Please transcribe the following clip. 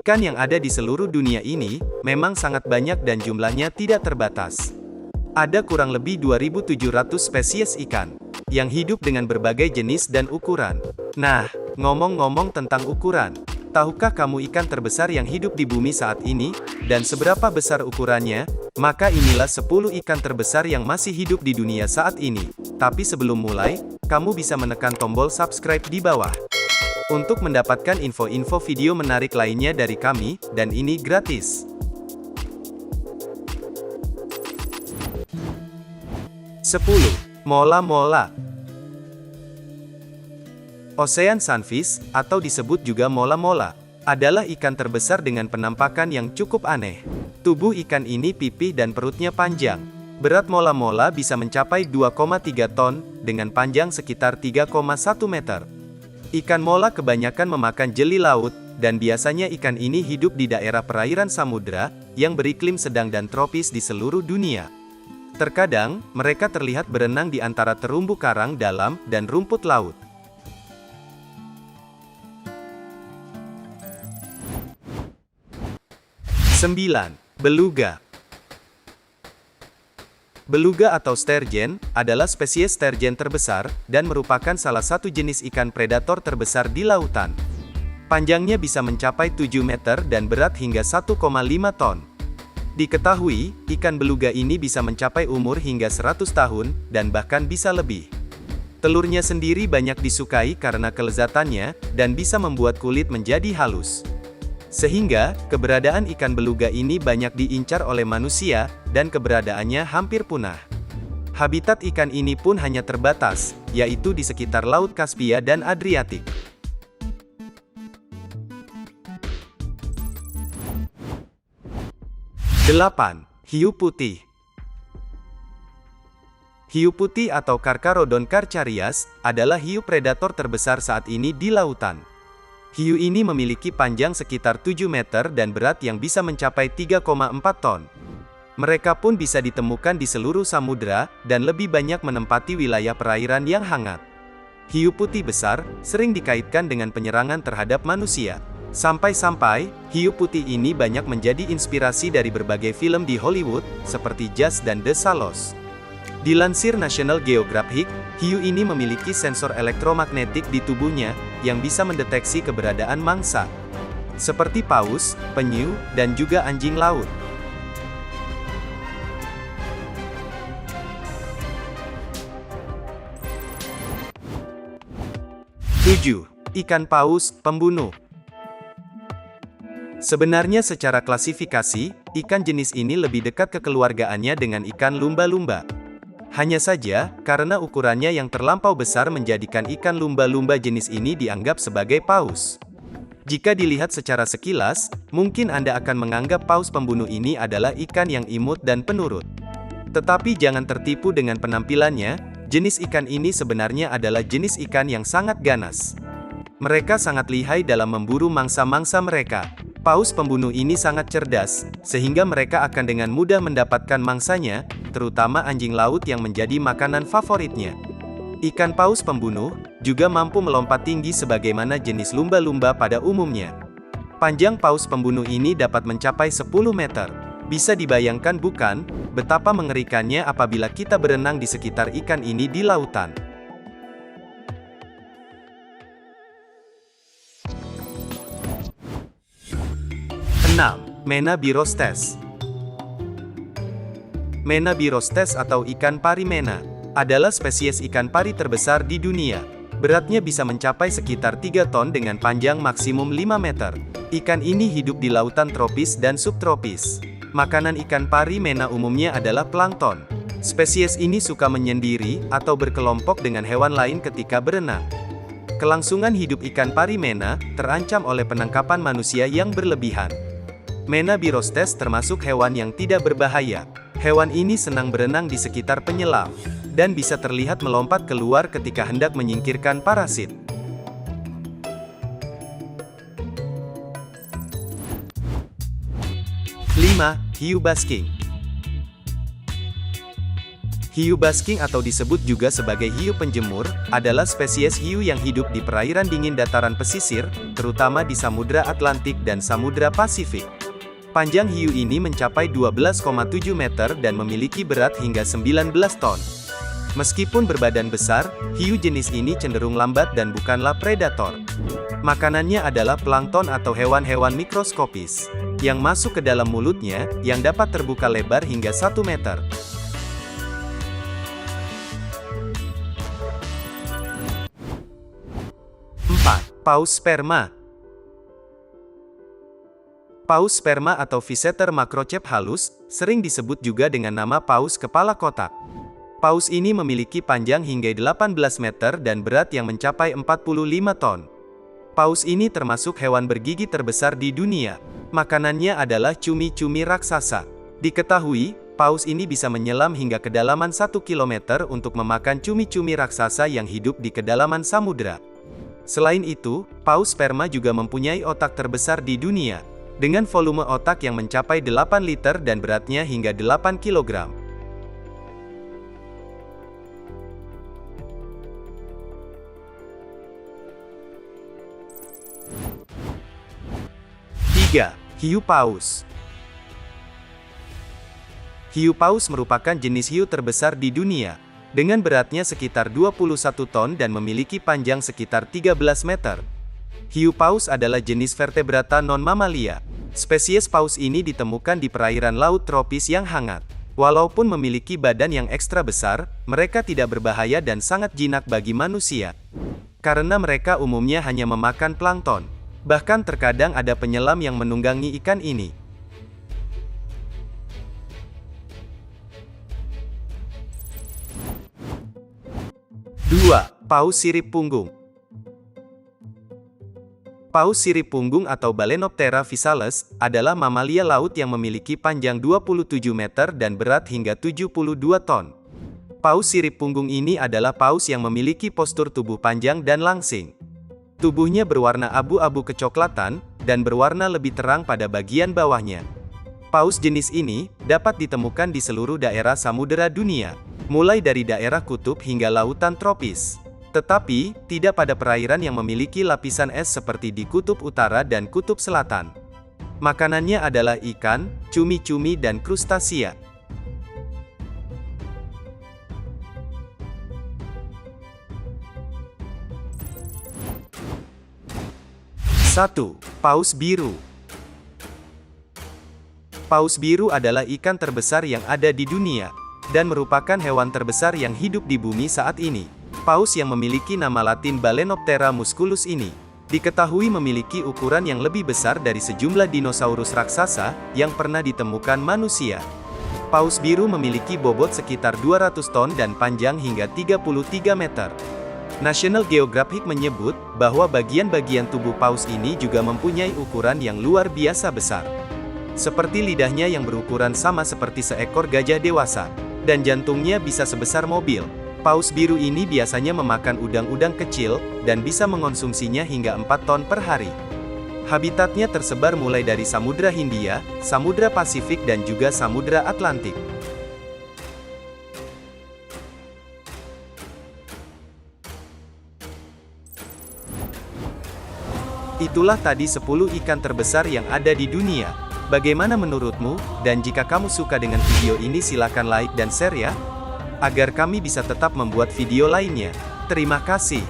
Ikan yang ada di seluruh dunia ini memang sangat banyak dan jumlahnya tidak terbatas. Ada kurang lebih 2.700 spesies ikan yang hidup dengan berbagai jenis dan ukuran. Nah, ngomong-ngomong tentang ukuran, tahukah kamu ikan terbesar yang hidup di bumi saat ini, dan seberapa besar ukurannya? Maka inilah 10 ikan terbesar yang masih hidup di dunia saat ini. Tapi sebelum mulai, kamu bisa menekan tombol subscribe di bawah untuk mendapatkan info-info video menarik lainnya dari kami, dan ini gratis. 10. Mola-mola. Ocean sunfish, atau disebut juga mola-mola, adalah ikan terbesar dengan penampakan yang cukup aneh. Tubuh ikan ini pipih dan perutnya panjang. Berat mola-mola bisa mencapai 2,3 ton, dengan panjang sekitar 3,1 meter. Ikan mola kebanyakan memakan jeli laut, dan biasanya ikan ini hidup di daerah perairan samudra, yang beriklim sedang dan tropis di seluruh dunia. Terkadang, mereka terlihat berenang di antara terumbu karang dalam, dan rumput laut. Sembilan. Beluga. Beluga atau sturgeon adalah spesies sturgeon terbesar, dan merupakan salah satu jenis ikan predator terbesar di lautan. Panjangnya bisa mencapai 7 meter dan berat hingga 1,5 ton. Diketahui, ikan beluga ini bisa mencapai umur hingga 100 tahun, dan bahkan bisa lebih. Telurnya sendiri banyak disukai karena kelezatannya, dan bisa membuat kulit menjadi halus. Sehingga, keberadaan ikan beluga ini banyak diincar oleh manusia, dan keberadaannya hampir punah. Habitat ikan ini pun hanya terbatas, yaitu di sekitar Laut Kaspia dan Adriatik. 8. Hiu putih. Hiu putih atau Carcharodon carcharias adalah hiu predator terbesar saat ini di lautan. Hiu ini memiliki panjang sekitar 7 meter dan berat yang bisa mencapai 3,4 ton. Mereka pun bisa ditemukan di seluruh samudra, dan lebih banyak menempati wilayah perairan yang hangat. Hiu putih besar sering dikaitkan dengan penyerangan terhadap manusia. Sampai-sampai, hiu putih ini banyak menjadi inspirasi dari berbagai film di Hollywood, seperti Jaws dan The Shallows. Dilansir National Geographic, hiu ini memiliki sensor elektromagnetik di tubuhnya, yang bisa mendeteksi keberadaan mangsa, seperti paus, penyu, dan juga anjing laut. Tujuh. Ikan paus pembunuh. Sebenarnya secara klasifikasi, ikan jenis ini lebih dekat kekeluargaannya dengan ikan lumba-lumba. Hanya saja, karena ukurannya yang terlampau besar menjadikan ikan lumba-lumba jenis ini dianggap sebagai paus. Jika dilihat secara sekilas, mungkin Anda akan menganggap paus pembunuh ini adalah ikan yang imut dan penurut. Tetapi jangan tertipu dengan penampilannya, jenis ikan ini sebenarnya adalah jenis ikan yang sangat ganas. Mereka sangat lihai dalam memburu mangsa-mangsa mereka. Paus pembunuh ini sangat cerdas, sehingga mereka akan dengan mudah mendapatkan mangsanya, terutama anjing laut yang menjadi makanan favoritnya. Ikan paus pembunuh juga mampu melompat tinggi sebagaimana jenis lumba-lumba pada umumnya. Panjang paus pembunuh ini dapat mencapai 10 meter. Bisa dibayangkan bukan, betapa mengerikannya apabila kita berenang di sekitar ikan ini di lautan. 6. Menabirostes. Menabirostes atau ikan pari mena adalah spesies ikan pari terbesar di dunia. Beratnya bisa mencapai sekitar 3 ton dengan panjang maksimum 5 meter. Ikan ini hidup di lautan tropis dan subtropis. Makanan ikan pari mena umumnya adalah plankton. Spesies ini suka menyendiri atau berkelompok dengan hewan lain ketika berenang. Kelangsungan hidup ikan pari mena terancam oleh penangkapan manusia yang berlebihan. Menabirostes termasuk hewan yang tidak berbahaya. Hewan ini senang berenang di sekitar penyelam, dan bisa terlihat melompat keluar ketika hendak menyingkirkan parasit. 5. Hiu basking. Hiu basking atau disebut juga sebagai hiu penjemur, adalah spesies hiu yang hidup di perairan dingin dataran pesisir, terutama di Samudra Atlantik dan Samudra Pasifik. Panjang hiu ini mencapai 12,7 meter dan memiliki berat hingga 19 ton. Meskipun berbadan besar, hiu jenis ini cenderung lambat dan bukanlah predator. Makanannya adalah plankton atau hewan-hewan mikroskopis, yang masuk ke dalam mulutnya, yang dapat terbuka lebar hingga 1 meter. 4. Paus sperma. Paus sperma atau Physeter macrocephalus, sering disebut juga dengan nama paus kepala kotak. Paus ini memiliki panjang hingga 18 meter dan berat yang mencapai 45 ton. Paus ini termasuk hewan bergigi terbesar di dunia. Makanannya adalah cumi-cumi raksasa. Diketahui, paus ini bisa menyelam hingga kedalaman 1 km untuk memakan cumi-cumi raksasa yang hidup di kedalaman samudra. Selain itu, paus sperma juga mempunyai otak terbesar di dunia, dengan volume otak yang mencapai 8 liter dan beratnya hingga 8 kg. Hiu paus. Hiu paus merupakan jenis hiu terbesar di dunia, dengan beratnya sekitar 21 ton dan memiliki panjang sekitar 13 meter. Hiu paus adalah jenis vertebrata non-mamalia. Spesies paus ini ditemukan di perairan laut tropis yang hangat. Walaupun memiliki badan yang ekstra besar, mereka tidak berbahaya dan sangat jinak bagi manusia. Karena mereka umumnya hanya memakan plankton. Bahkan terkadang ada penyelam yang menunggangi ikan ini. 2. Paus sirip punggung. Paus sirip punggung atau Balaenoptera physalis adalah mamalia laut yang memiliki panjang 27 meter dan berat hingga 72 ton. Paus sirip punggung ini adalah paus yang memiliki postur tubuh panjang dan langsing. Tubuhnya berwarna abu-abu kecoklatan, dan berwarna lebih terang pada bagian bawahnya. Paus jenis ini dapat ditemukan di seluruh daerah samudera dunia, mulai dari daerah kutub hingga lautan tropis. Tetapi, tidak pada perairan yang memiliki lapisan es seperti di kutub utara dan kutub selatan. Makanannya adalah ikan, cumi-cumi dan krustasea. 1. Paus biru. Paus biru adalah ikan terbesar yang ada di dunia, dan merupakan hewan terbesar yang hidup di bumi saat ini. Paus yang memiliki nama latin Balaenoptera musculus ini, diketahui memiliki ukuran yang lebih besar dari sejumlah dinosaurus raksasa, yang pernah ditemukan manusia. Paus biru memiliki bobot sekitar 200 ton dan panjang hingga 33 meter. National Geographic menyebut, bahwa bagian-bagian tubuh paus ini juga mempunyai ukuran yang luar biasa besar. Seperti lidahnya yang berukuran sama seperti seekor gajah dewasa, dan jantungnya bisa sebesar mobil. Paus biru ini biasanya memakan udang-udang kecil, dan bisa mengonsumsinya hingga 4 ton per hari. Habitatnya tersebar mulai dari Samudra Hindia, Samudra Pasifik dan juga Samudra Atlantik. Itulah tadi 10 ikan terbesar yang ada di dunia. Bagaimana menurutmu? Dan jika kamu suka dengan video ini silakan like dan share ya, agar kami bisa tetap membuat video lainnya. Terima kasih.